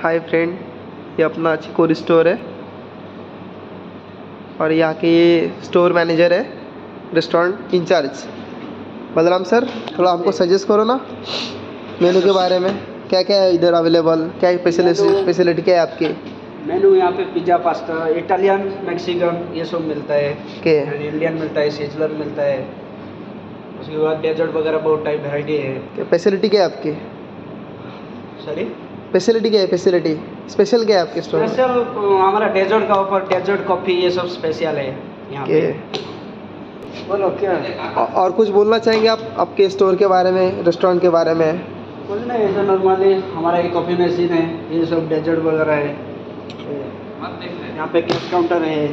Hi friend, ये अपना chicory store है और यहाँ के ये स्टोर मैनेजर है, रेस्टोरेंट इंचार्ज बलराम सर। थोड़ा हमको सजेस्ट करो ना मेनू के बारे में, क्या क्या है इधर अवेलेबल, क्या स्पेशलिटी क्या है आपके? मेनू यहाँ पे पिज़्ज़ा, पास्ता, इटालियन, मैक्सिकन ये सब मिलता है। के इंडियन मिलता है, सिजलर मिलता है। उसके बाद डेजर्ट वगैरह बहुत टाइप वैरायटी है। फैसिलिटी क्या है आपकी? सॉरी, फैसिलिटी क्या है? फैसिलिटी स्पेशल क्या है आपके स्टोर में? स्पेशल हमारा डेजर्ट का ऑफर, डेजर्ट कॉफ़ी ये सब स्पेशल है यहाँ पे। बोलो क्या और कुछ बोलना चाहेंगे आप आपके स्टोर के बारे में, रेस्टोरेंट के बारे में? कुछ नहीं, ऐसा नॉर्मली हमारा ये कॉफ़ी मशीन है, ये सब डेजर्ट वगैरह है। यहाँ पे कैश काउंटर है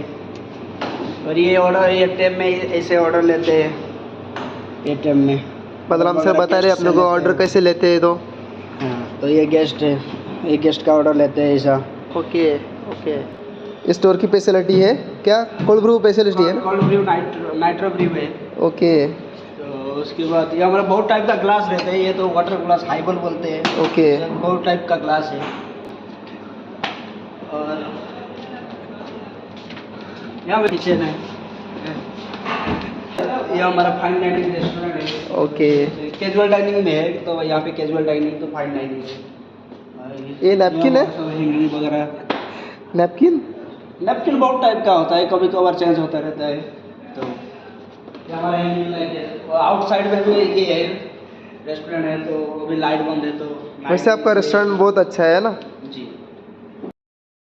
और ये ऑर्डर एटीएम में ऐसे ऑर्डर लेते हैं एटीएम में। बलराम सर बता रहे अपने को ऑर्डर कैसे लेते हैं तो? हाँ, तो ये गेस्ट है, ये गेस्ट का ऑर्डर लेते हैं ऐसा। Okay okay. स्टोर की फैसिलिटी है क्या? कोल्ड ब्रू फैसिलिटी है ना? कोल्ड ब्रू, नाइट्रो ब्रू है। ओके। तो उसके बाद ये हमारा बहुत टाइप का ग्लास रहता है, ये तो वाटर ग्लास हाइबल बोलते हैं। ओके। बहुत टाइप का ग्लास है। और यहाँ पे किचन है, ये हमारा फाइन डाइनिंग रेस्टोरेंट है। ओके। कैजुअल डाइनिंग में है, तो यहाँ पे कैजुअल डाइनिंग तो फाइन डाइनिंग है। ये नैपकिन है? हैंगिंग वगैरह। नैपकिन? नैपकिन बहुत टाइप का होता है, कभी कभार चेंज होता रहता है। तो ये हमारा हैंगिंग लाइट है। और आउटसाइड में भी ये है, रेस्टोरेंट है, तो अभी लाइट बंद है तो। वैसे आपका रेस्टोरेंट बहुत अच्छा है ना?